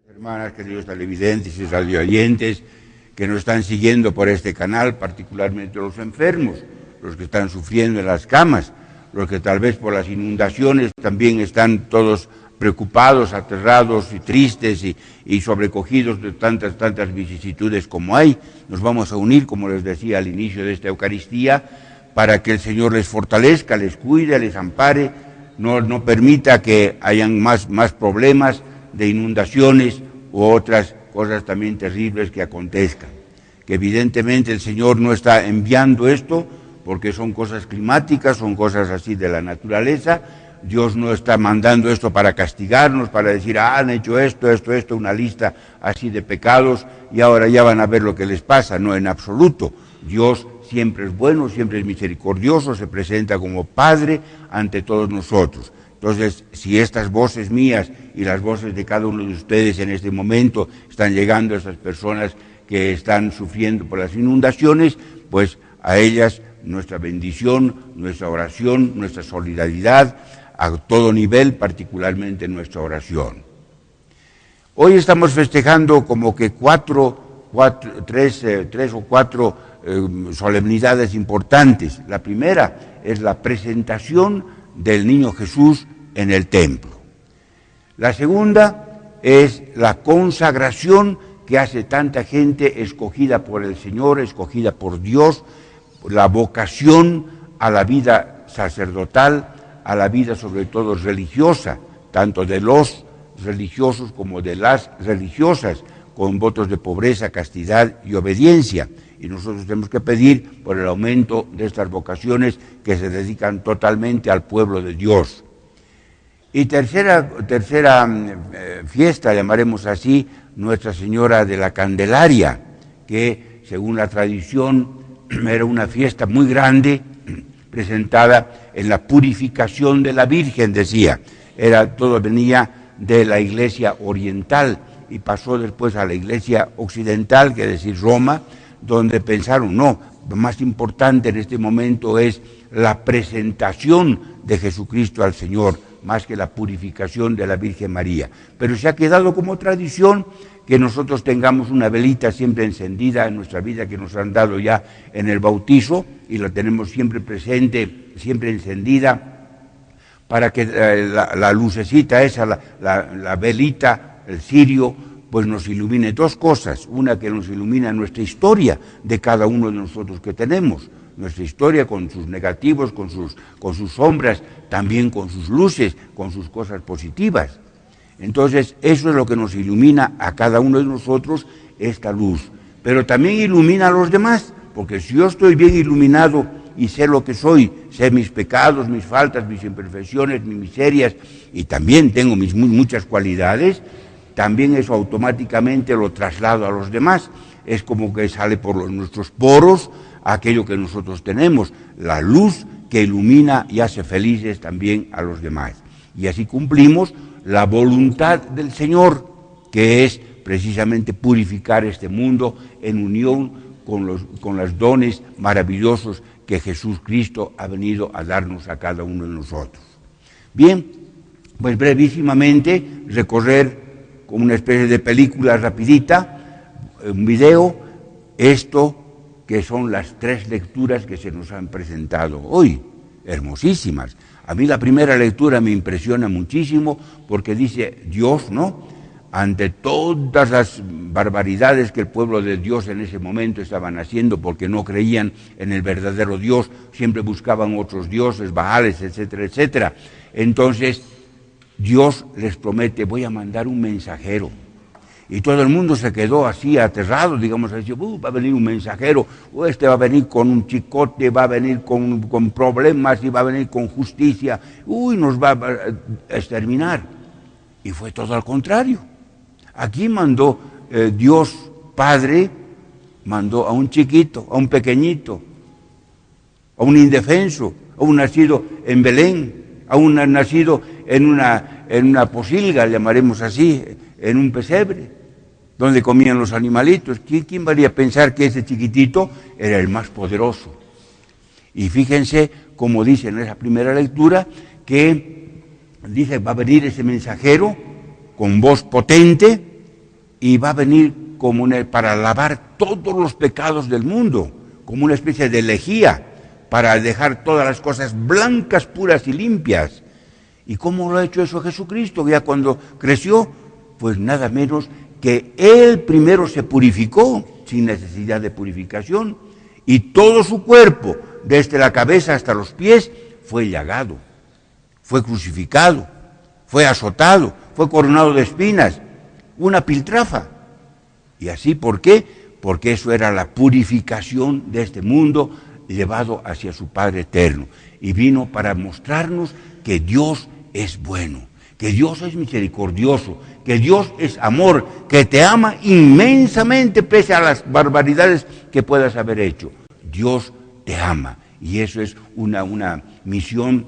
Hermanas, queridos televidentes y radioyentes que nos están siguiendo por este canal, particularmente los enfermos, los que están sufriendo en las camas, los que tal vez por las inundaciones también están todos preocupados, aterrados y tristes y sobrecogidos de tantas vicisitudes como hay. Nos vamos a unir, como les decía al inicio de esta Eucaristía, para que el Señor les fortalezca, les cuide, les ampare, no permita que hayan más problemas de inundaciones u otras cosas también terribles que acontezcan. Que evidentemente el Señor no está enviando esto porque son cosas climáticas, son cosas así de la naturaleza. Dios no está mandando esto para castigarnos, para decir, han hecho esto, una lista así de pecados y ahora ya van a ver lo que les pasa. No, en absoluto. Dios siempre es bueno, siempre es misericordioso, se presenta como Padre ante todos nosotros. Entonces, si estas voces mías y las voces de cada uno de ustedes en este momento están llegando a esas personas que están sufriendo por las inundaciones, pues a ellas nuestra bendición, nuestra oración, nuestra solidaridad a todo nivel, particularmente nuestra oración. Hoy estamos festejando como que tres o cuatro solemnidades importantes. La primera es la presentación del niño Jesús en el templo. La segunda es la consagración que hace tanta gente escogida por el Señor, escogida por Dios, la vocación a la vida sacerdotal, a la vida sobre todo religiosa, tanto de los religiosos como de las religiosas, con votos de pobreza, castidad y obediencia. Y nosotros tenemos que pedir por el aumento de estas vocaciones que se dedican totalmente al pueblo de Dios. Y tercera fiesta, llamaremos así, Nuestra Señora de la Candelaria, que según la tradición era una fiesta muy grande, presentada en la purificación de la Virgen, decía. Todo venía de la Iglesia oriental y pasó después a la Iglesia occidental, que es decir, Roma, donde pensaron, no, lo más importante en este momento es la presentación de Jesucristo al Señor, más que la purificación de la Virgen María. Pero se ha quedado como tradición que nosotros tengamos una velita siempre encendida en nuestra vida, que nos han dado ya en el bautizo, y la tenemos siempre presente, siempre encendida, para que la lucecita esa, la velita, el cirio, pues nos ilumine dos cosas. Una, que nos ilumina nuestra historia de cada uno de nosotros que tenemos, nuestra historia con sus negativos, con sus sombras, también con sus luces, con sus cosas positivas. Entonces, eso es lo que nos ilumina a cada uno de nosotros, esta luz. Pero también ilumina a los demás, porque si yo estoy bien iluminado y sé lo que soy, sé mis pecados, mis faltas, mis imperfecciones, mis miserias, y también tengo mis muchas cualidades, también eso automáticamente lo traslado a los demás. Es como que sale por nuestros poros aquello que nosotros tenemos, la luz que ilumina y hace felices también a los demás. Y así cumplimos la voluntad del Señor, que es precisamente purificar este mundo en unión con los dones maravillosos que Jesús Cristo ha venido a darnos a cada uno de nosotros. Bien, pues brevísimamente recorrer como una especie de película rapidita, un video, esto que son las tres lecturas que se nos han presentado hoy, hermosísimas. A mí la primera lectura me impresiona muchísimo porque dice Dios, ¿no? Ante todas las barbaridades que el pueblo de Dios en ese momento estaban haciendo porque no creían en el verdadero Dios, siempre buscaban otros dioses, Baales, etcétera, etcétera. Entonces, Dios les promete, voy a mandar un mensajero. Y todo el mundo se quedó así aterrado, digamos así, va a venir un mensajero, o este va a venir con un chicote, va a venir con problemas y va a venir con justicia, nos va a exterminar. Y fue todo al contrario. Aquí mandó Dios Padre, mandó a un chiquito, a un pequeñito, a un indefenso, a un nacido en Belén, a un nacido en una posilga, llamaremos así, en un pesebre, donde comían los animalitos. ¿Quién valía pensar que ese chiquitito era el más poderoso? Y fíjense, como dice en esa primera lectura, que dice, va a venir ese mensajero con voz potente, y va a venir como para lavar todos los pecados del mundo, como una especie de lejía, para dejar todas las cosas blancas, puras y limpias. ¿Y cómo lo ha hecho eso Jesucristo? Ya cuando creció, pues nada menos que Él primero se purificó, sin necesidad de purificación, y todo su cuerpo, desde la cabeza hasta los pies, fue llagado, fue crucificado, fue azotado, fue coronado de espinas, una piltrafa. ¿Y así por qué? Porque eso era la purificación de este mundo llevado hacia su Padre eterno. Y vino para mostrarnos que Dios es bueno, que Dios es misericordioso, que Dios es amor, que te ama inmensamente pese a las barbaridades que puedas haber hecho. Dios te ama, y eso es una misión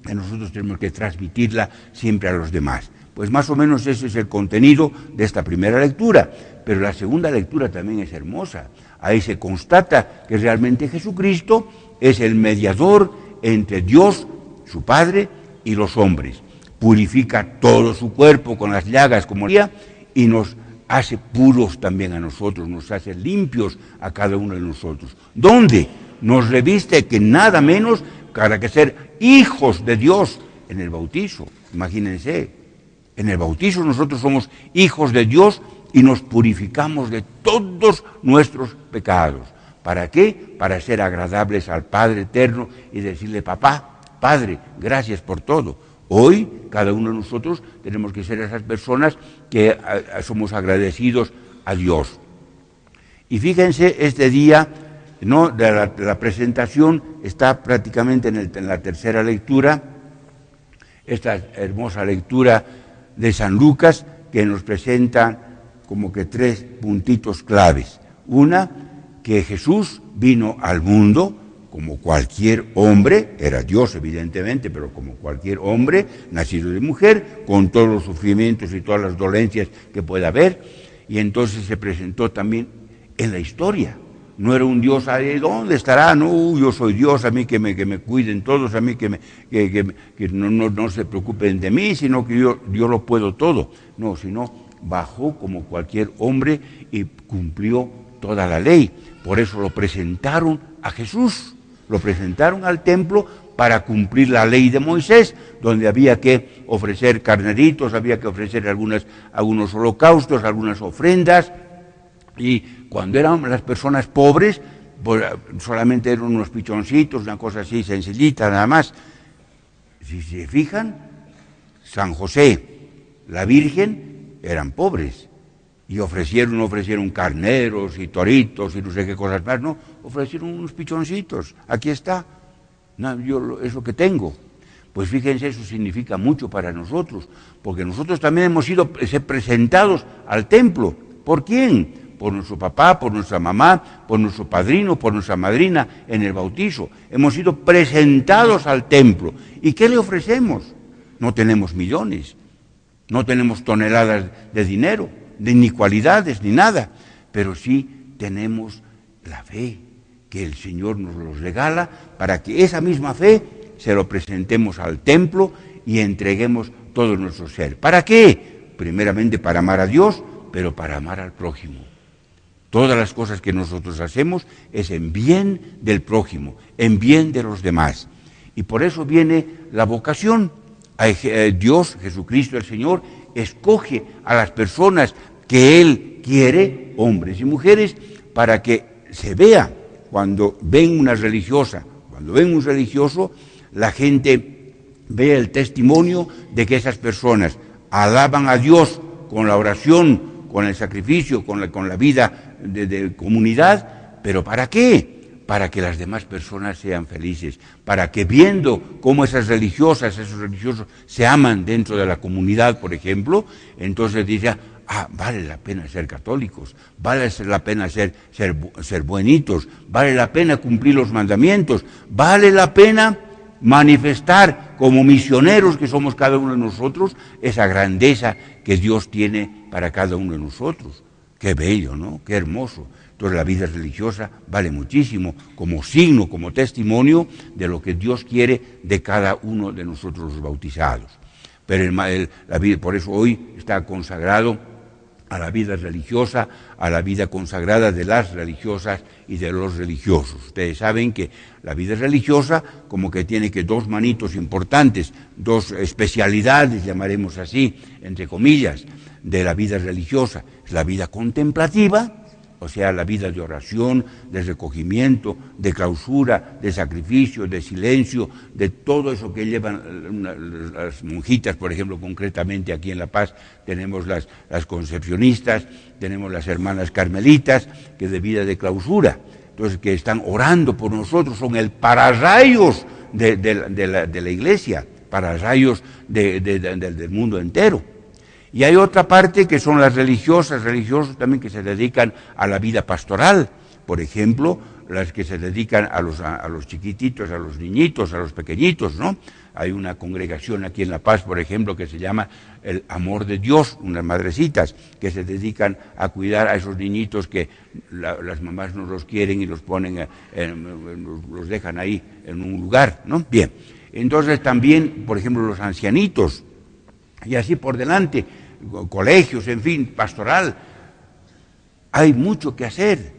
que nosotros tenemos que transmitirla siempre a los demás. Pues más o menos ese es el contenido de esta primera lectura, pero la segunda lectura también es hermosa. Ahí se constata que realmente Jesucristo es el mediador entre Dios, su Padre, y los hombres. Purifica todo su cuerpo con las llagas, como decía, y nos hace puros también a nosotros, nos hace limpios a cada uno de nosotros. ¿Dónde? Nos reviste que nada menos para que ser hijos de Dios en el bautizo. Imagínense, en el bautizo nosotros somos hijos de Dios y nos purificamos de todos nuestros pecados. ¿Para qué? Para ser agradables al Padre eterno y decirle: papá, Padre, gracias por todo. Hoy, cada uno de nosotros tenemos que ser esas personas que somos agradecidos a Dios. Y fíjense, este día, ¿no?, de la presentación está prácticamente en la tercera lectura, esta hermosa lectura de San Lucas, que nos presenta como que tres puntitos claves. Una, que Jesús vino al mundo como cualquier hombre, era Dios evidentemente, pero como cualquier hombre, nacido de mujer, con todos los sufrimientos y todas las dolencias que pueda haber, y entonces se presentó también en la historia. No era un Dios, ¿dónde estará? No, yo soy Dios, a mí que me cuiden todos, a mí que no se preocupen de mí, sino que yo lo puedo todo. No, sino bajó como cualquier hombre y cumplió toda la ley. Por eso lo presentaron a Jesús. Lo presentaron al templo para cumplir la ley de Moisés, donde había que ofrecer carneritos, había que ofrecer algunos holocaustos, algunas ofrendas, y cuando eran las personas pobres, pues solamente eran unos pichoncitos, una cosa así sencillita nada más. Si se fijan, San José, la Virgen, eran pobres, y ofrecieron carneros y toritos y no sé qué cosas más, no, ofrecieron unos pichoncitos, aquí está, no, yo es lo que tengo. Pues fíjense, eso significa mucho para nosotros, porque nosotros también hemos sido presentados al templo. ¿Por quién? Por nuestro papá, por nuestra mamá, por nuestro padrino, por nuestra madrina en el bautizo. Hemos sido presentados al templo. ¿Y qué le ofrecemos? No tenemos millones, no tenemos toneladas de dinero, ni cualidades, ni nada, pero sí tenemos la fe que el Señor nos los regala para que esa misma fe se lo presentemos al templo y entreguemos todo nuestro ser. ¿Para qué? Primeramente para amar a Dios, pero para amar al prójimo. Todas las cosas que nosotros hacemos es en bien del prójimo, en bien de los demás. Y por eso viene la vocación. Dios, Jesucristo el Señor, escoge a las personas que Él quiere, hombres y mujeres, para que se vea. Cuando ven una religiosa, cuando ven un religioso, la gente ve el testimonio de que esas personas alaban a Dios con la oración, con el sacrificio, con la vida de comunidad. ¿Pero para qué? Para que las demás personas sean felices, para que viendo cómo esas religiosas, esos religiosos se aman dentro de la comunidad, por ejemplo, entonces dice: vale la pena ser católicos, vale la pena ser buenitos, vale la pena cumplir los mandamientos, vale la pena manifestar como misioneros que somos cada uno de nosotros esa grandeza que Dios tiene para cada uno de nosotros. Qué bello, ¿no? Qué hermoso. Entonces la vida religiosa vale muchísimo como signo, como testimonio de lo que Dios quiere de cada uno de nosotros los bautizados. Pero la vida, por eso hoy está consagrado a la vida religiosa, a la vida consagrada de las religiosas y de los religiosos. Ustedes saben que la vida religiosa como que tiene que dos manitos importantes, dos especialidades, llamaremos así, entre comillas, de la vida religiosa. Es la vida contemplativa, o sea, la vida de oración, de recogimiento, de clausura, de sacrificio, de silencio, de todo eso que llevan las monjitas, por ejemplo, concretamente aquí en La Paz tenemos las concepcionistas, tenemos las hermanas carmelitas, que de vida de clausura, entonces que están orando por nosotros, son el pararrayos de la iglesia, pararrayos del mundo entero. Y hay otra parte que son las religiosos también que se dedican a la vida pastoral, por ejemplo, las que se dedican a los chiquititos, a los niñitos, a los pequeñitos, ¿no? Hay una congregación aquí en La Paz, por ejemplo, que se llama El Amor de Dios, unas madrecitas que se dedican a cuidar a esos niñitos que las mamás no los quieren y los ponen, los dejan ahí en un lugar, ¿no? Bien, entonces también, por ejemplo, los ancianitos, y así por delante, colegios, en fin, pastoral. Hay mucho que hacer,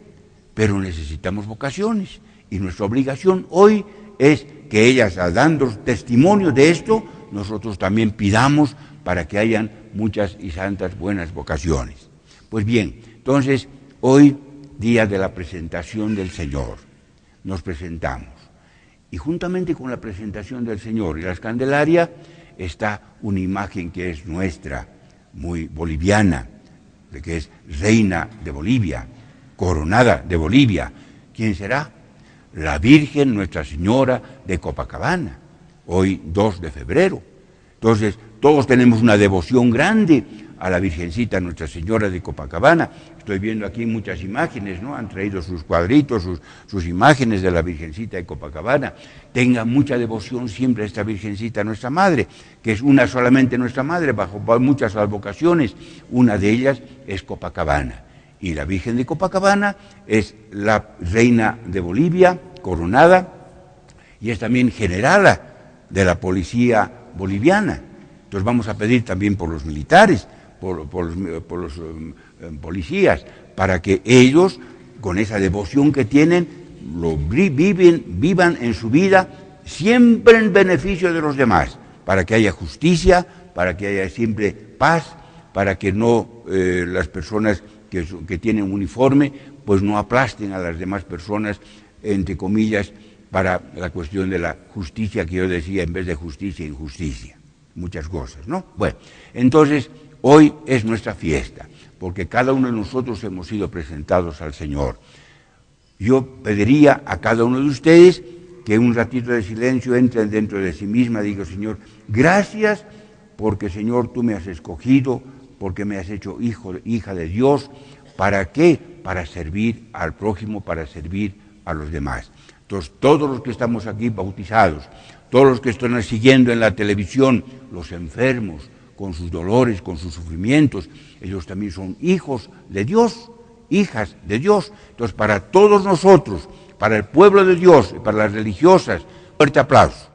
pero necesitamos vocaciones y nuestra obligación hoy es que ellas, dando testimonio de esto, nosotros también pidamos para que hayan muchas y santas buenas vocaciones. Pues bien, entonces, hoy, día de la presentación del Señor, nos presentamos. Y juntamente con la presentación del Señor y las Candelarias está una imagen que es nuestra, muy boliviana, de que es reina de Bolivia, coronada de Bolivia. ¿Quién será? La Virgen Nuestra Señora de Copacabana, hoy 2 de febrero. Entonces, todos tenemos una devoción grande a la Virgencita Nuestra Señora de Copacabana. Estoy viendo aquí muchas imágenes, ¿no? Han traído sus cuadritos, sus imágenes de la Virgencita de Copacabana. Tenga mucha devoción siempre a esta Virgencita Nuestra Madre, que es una solamente Nuestra Madre, bajo muchas vocaciones. Una de ellas es Copacabana. Y la Virgen de Copacabana es la reina de Bolivia, coronada, y es también generala de la policía boliviana. Entonces vamos a pedir también por los militares, por los policías, para que ellos, con esa devoción que tienen, vivan en su vida siempre en beneficio de los demás, para que haya justicia, para que haya siempre paz, para que no las personas que tienen uniforme, pues no aplasten a las demás personas, entre comillas, para la cuestión de la justicia, que yo decía, en vez de justicia, injusticia. Muchas cosas, ¿no? Bueno, entonces, hoy es nuestra fiesta, porque cada uno de nosotros hemos sido presentados al Señor. Yo pediría a cada uno de ustedes que un ratito de silencio entren dentro de sí misma y digo, Señor, gracias porque, Señor, tú me has escogido, porque me has hecho hija de Dios. ¿Para qué? Para servir al prójimo, para servir a los demás. Entonces, todos los que estamos aquí bautizados, todos los que están siguiendo en la televisión, los enfermos, con sus dolores, con sus sufrimientos, ellos también son hijos de Dios, hijas de Dios. Entonces, para todos nosotros, para el pueblo de Dios y para las religiosas, fuerte aplauso.